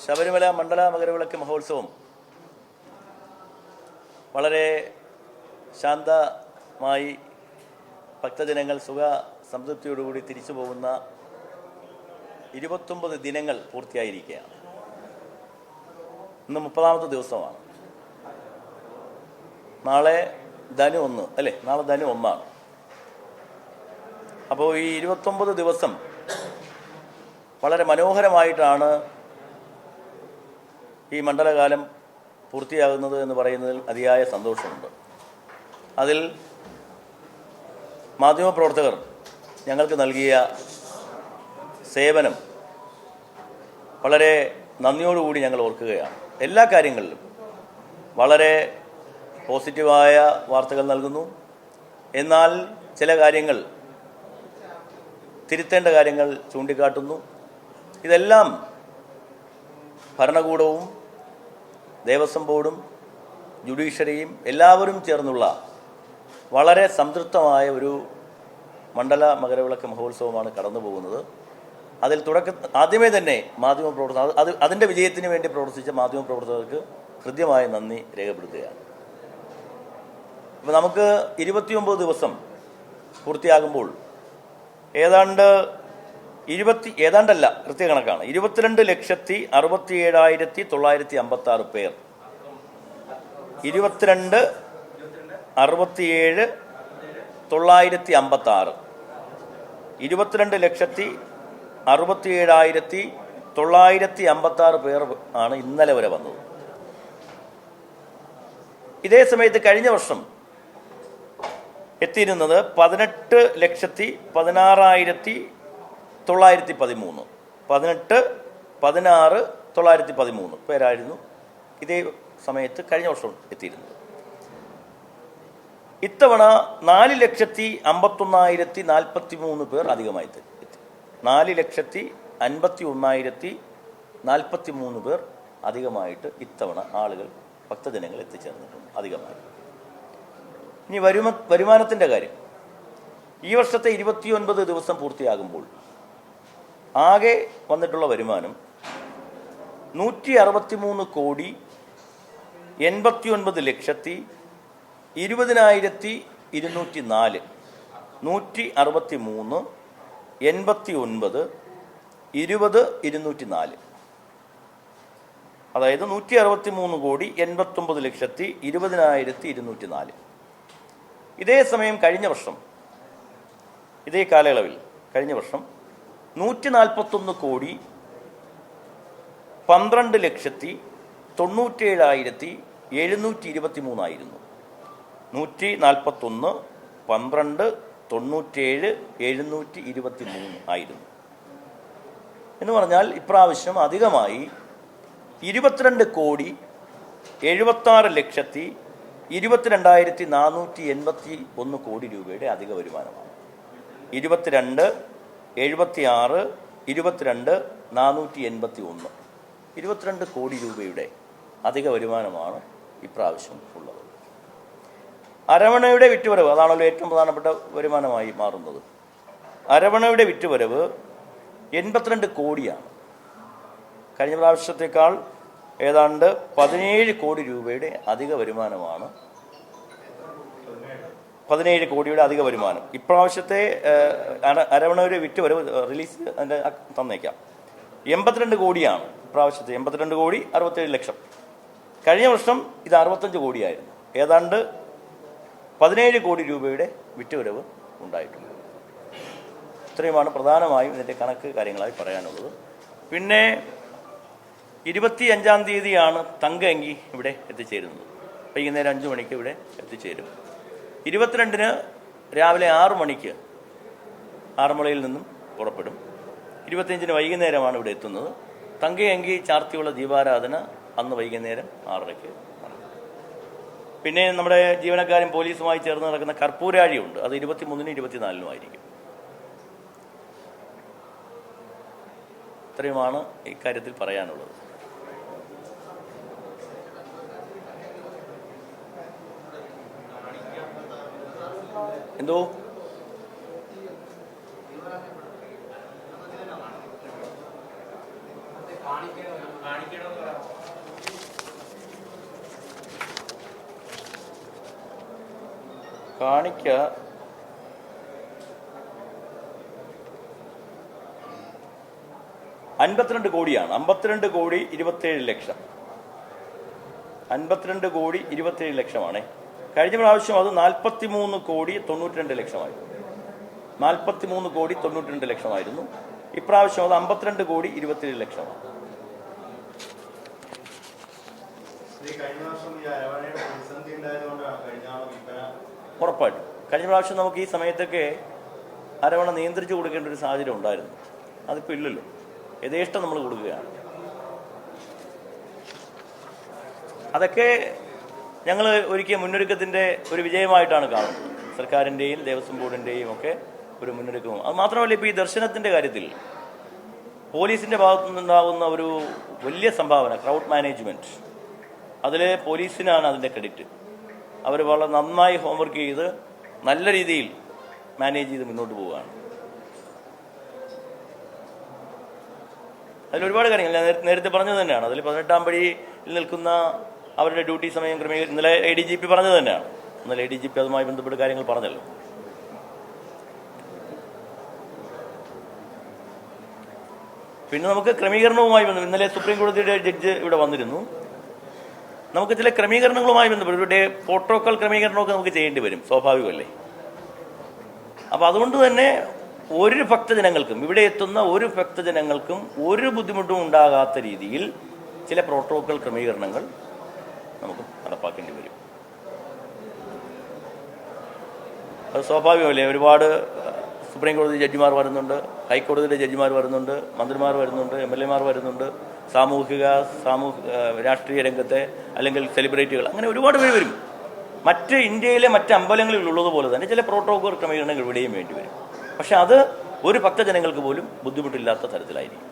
ശബരിമല മണ്ഡല മകരവിളക്ക് മഹോത്സവം വളരെ ശാന്തമായി ഭക്തജനങ്ങൾ സുഖ സംതൃപ്തിയോടുകൂടി തിരിച്ചു പോകുന്ന 29 ദിനങ്ങൾ പൂർത്തിയായിരിക്കുകയാണ്. ഇന്ന് 30ാമത്തെ ദിവസമാണ്. നാളെ ധനു 1 അല്ലേ? നാളെ ധനു 1 ആണ്. അപ്പോൾ ഈ 29 ദിവസം വളരെ മനോഹരമായിട്ടാണ് ഈ മണ്ഡലകാലം പൂർത്തിയാകുന്നത് എന്ന് പറയുന്നതിൽ അതിയായ സന്തോഷമുണ്ട്. അതിൽ മാധ്യമപ്രവർത്തകർ ഞങ്ങൾക്ക് നൽകിയ സേവനം വളരെ നന്ദിയോടുകൂടി ഞങ്ങൾ ഓർക്കുകയാണ്. എല്ലാ കാര്യങ്ങളിലും വളരെ പോസിറ്റീവായ വാർത്തകൾ നൽകുന്നു. എന്നാൽ ചില കാര്യങ്ങൾ തിരുത്തേണ്ട കാര്യങ്ങൾ ചൂണ്ടിക്കാട്ടുന്നു. ഇതെല്ലാം ഭരണകൂടവും ദേവസ്വം ബോർഡും ജുഡീഷ്യറിയും എല്ലാവരും ചേർന്നുള്ള വളരെ സംതൃപ്തമായ ഒരു മണ്ഡല മകരവിളക്ക് മഹോത്സവമാണ് കടന്നു പോകുന്നത്. അതിൽ ആദ്യമേ തന്നെ മാധ്യമപ്രവർത്തകർ അതിൻ്റെ വിജയത്തിന് വേണ്ടി പ്രവർത്തിച്ച മാധ്യമപ്രവർത്തകർക്ക് കൃത്യമായ നന്ദി രേഖപ്പെടുത്തുകയാണ്. അപ്പോൾ നമുക്ക് 29 ദിവസം പൂർത്തിയാകുമ്പോൾ ഏതാണ്ടല്ല കൃത്യകണക്കാണ് 22,67,956 പേർ 22,67,956 22,67,956 പേർ ആണ് ഇന്നലെ വരെ വന്നത്. ഇതേ സമയത്ത് കഴിഞ്ഞ വർഷം എത്തിയിരുന്നത് 18,16,913 18,16,913 പേരായിരുന്നു ഇതേ സമയത്ത് കഴിഞ്ഞ വർഷം എത്തിയിരുന്നത്. ഇത്തവണ 4,51,043 പേർ അധികമായി എത്തി. 4,51,043 പേർ അധികമായിട്ട് ഇത്തവണ ആളുകൾ ഭക്തജനങ്ങൾ എത്തിച്ചേർന്നിട്ടുണ്ട് അധികമായി. ഇനി വരുമാനത്തിൻ്റെ കാര്യം. ഈ വർഷത്തെ 29 ദിവസം പൂർത്തിയാകുമ്പോൾ ആകെ വന്നിട്ടുള്ള വരുമാനം 169,20,204 163 89 20 204 അതായത് 163,89,20,204. ഇതേ സമയം കഴിഞ്ഞ വർഷം ഇതേ കാലയളവിൽ കഴിഞ്ഞ വർഷം 141,12,97,723 ആയിരുന്നു. 141,12,97,723 ആയിരുന്നു. എന്ന് പറഞ്ഞാൽ ഇപ്രാവശ്യം അധികമായി 22,76,22,481 കോടി രൂപയുടെ അധിക വരുമാനമാണ്. 22, 76, 22, 481 22 കോടി രൂപയുടെ അധിക വരുമാനമാണ് ഇപ്രാവശ്യം ഉള്ളത്. അരവണയുടെ വിറ്റുവരവ് അതാണല്ലോ ഏറ്റവും പ്രധാനപ്പെട്ട വരുമാനമായി മാറുന്നത്. അരവണയുടെ വിറ്റുവരവ് 82 കോടിയാണ്. കഴിഞ്ഞ പ്രാവശ്യത്തേക്കാൾ ഏതാണ്ട് 17 കോടി രൂപയുടെ അധിക വരുമാനമാണ്. 17 കോടിയുടെ അധിക വരുമാനം ഇപ്രാവശ്യത്തെ അരവണയുടെ വിറ്റുവരവ് റിലീസ് അതിൻ്റെ തന്നേക്കാം. 82 കോടിയാണ് ഇപ്രാവശ്യത്തെ. 82 കോടി 67 ലക്ഷം. കഴിഞ്ഞ വർഷം ഇത് 65 കോടിയായിരുന്നു. ഏതാണ്ട് 17 കോടി രൂപയുടെ വിറ്റുവരവ് ഉണ്ടായിട്ടുണ്ട്. ഇത്രയുമാണ് പ്രധാനമായും ഇതിൻ്റെ കണക്ക് കാര്യങ്ങളായി പറയാനുള്ളത്. പിന്നെ 25-ാം തീയതിയാണ് തങ്ക അങ്കി ഇവിടെ എത്തിച്ചേരുന്നത്. വൈകുന്നേരം 5 മണിക്ക് ഇവിടെ എത്തിച്ചേരും. 22-ന് രാവിലെ 6 മണിക്ക് ആറന്മുളയിൽ നിന്നും പുറപ്പെടും. 25-ന് വൈകുന്നേരമാണ് ഇവിടെ എത്തുന്നത്. തങ്ക അങ്കി ചാർത്തിയുള്ള ദീപാരാധന അന്ന് വൈകുന്നേരം 6:30-ക്ക്. പിന്നെ നമ്മുടെ ജീവനക്കാരും പോലീസുമായി ചേർന്ന് നടക്കുന്ന കർപ്പൂരാഴിയുണ്ട്. അത് 23-നും 24-നും ആയിരിക്കും. ഇത്രയുമാണ് ഇക്കാര്യത്തിൽ പറയാനുള്ളത്. എന്തോ കാണിക്കാൻ കാണിക്ക 52 കോടിയാണ്. 52 കോടി 27 ലക്ഷം. 52 കോടി 27 ലക്ഷമാണ്. കഴിഞ്ഞ പ്രാവശ്യം അത് 43 കോടി 92 ലക്ഷമായിരുന്നു. 43 കോടി 92 ലക്ഷമായിരുന്നു. ഇപ്രാവശ്യം അത് 52 കോടി 27 ലക്ഷമാണ്. ഉറപ്പായിട്ടും കഴിഞ്ഞ പ്രാവശ്യം നമുക്ക് ഈ സമയത്തൊക്കെ അരവണ നിയന്ത്രിച്ചു കൊടുക്കേണ്ട ഒരു സാഹചര്യം ഉണ്ടായിരുന്നു. അതിപ്പോൾ ഇല്ലല്ലോ. യഥേഷ്ടം നമ്മൾ കൊടുക്കുകയാണ്. അതൊക്കെ ഞങ്ങൾ ഒരുക്കിയ മുന്നൊരുക്കത്തിൻ്റെ ഒരു വിജയമായിട്ടാണ് കാണുന്നത്. സർക്കാരിൻ്റെയും ദേവസ്വം ബോർഡിൻ്റെയും ഒക്കെ ഒരു മുന്നൊരുക്കവും. അത് മാത്രമല്ല, ഇപ്പോൾ ഈ ദർശനത്തിൻ്റെ കാര്യത്തിൽ പോലീസിൻ്റെ ഭാഗത്തു നിന്നുണ്ടാകുന്ന ഒരു വലിയ സംഭാവന, ക്രൗഡ് മാനേജ്മെൻറ്റ്, അതിൽ പോലീസിനാണ് അതിൻ്റെ ക്രെഡിറ്റ്. അവർ വളരെ നന്നായി ഹോംവർക്ക് ചെയ്ത് നല്ല രീതിയിൽ മാനേജ് ചെയ്ത് മുന്നോട്ട് പോവുകയാണ്. അതിലൊരുപാട് കാര്യങ്ങൾ ഞാൻ നേരത്തെ പറഞ്ഞത് തന്നെയാണ്. അതിൽ 18-ാം പടിയിൽ നിൽക്കുന്ന അവരുടെ ഡ്യൂട്ടി സമയം ഇന്നലെ ADGP പറഞ്ഞത് തന്നെയാണ്. ഇന്നലെ ADGP അതുമായി ബന്ധപ്പെട്ട് കാര്യങ്ങൾ പറഞ്ഞല്ലോ. പിന്നെ നമുക്ക് ക്രമീകരണവുമായി ബന്ധപ്പെട്ട് ഇന്നലെ സുപ്രീം കോടതിയുടെ ജഡ്ജ് ഇവിടെ വന്നിരുന്നു. നമുക്ക് ചില ക്രമീകരണങ്ങളുമായി ബന്ധപ്പെട്ട് ഒരു പ്രോട്ടോക്കോൾ ക്രമീകരണമൊക്കെ നമുക്ക് ചെയ്യേണ്ടി വരും, സ്വാഭാവികമല്ലേ. അപ്പോൾ അതുകൊണ്ട് തന്നെ ഒരു ഭക്തജനങ്ങൾക്കും, ഇവിടെ എത്തുന്ന ഒരു ഭക്തജനങ്ങൾക്കും ഒരു ബുദ്ധിമുട്ടും ഉണ്ടാകാത്ത രീതിയിൽ ചില പ്രോട്ടോക്കോൾ ക്രമീകരണങ്ങൾ നമുക്ക് നടപ്പാക്കേണ്ടി വരും. അത് സ്വാഭാവികമല്ലേ. ഒരുപാട് സുപ്രീം കോടതി ജഡ്ജിമാർ വരുന്നുണ്ട്, ഹൈക്കോടതിയുടെ ജഡ്ജിമാർ വരുന്നുണ്ട്, മന്ത്രിമാർ വരുന്നുണ്ട്, MLA മാർ വരുന്നുണ്ട്, സാമൂഹിക രാഷ്ട്രീയ രംഗത്തെ അല്ലെങ്കിൽ സെലിബ്രിറ്റികൾ, അങ്ങനെ ഒരുപാട് പേര് വരും. ഇന്ത്യയിലെ മറ്റ് അമ്പലങ്ങളിൽ ഉള്ളതുപോലെ തന്നെ ചില പ്രോട്ടോകോൾ ക്രമീകരണങ്ങൾ ഇവിടെയും വേണ്ടി വരും. പക്ഷെ അത് ഒരു ഭക്തജനങ്ങൾക്ക് പോലും ബുദ്ധിമുട്ടില്ലാത്ത തരത്തിലായിരിക്കും.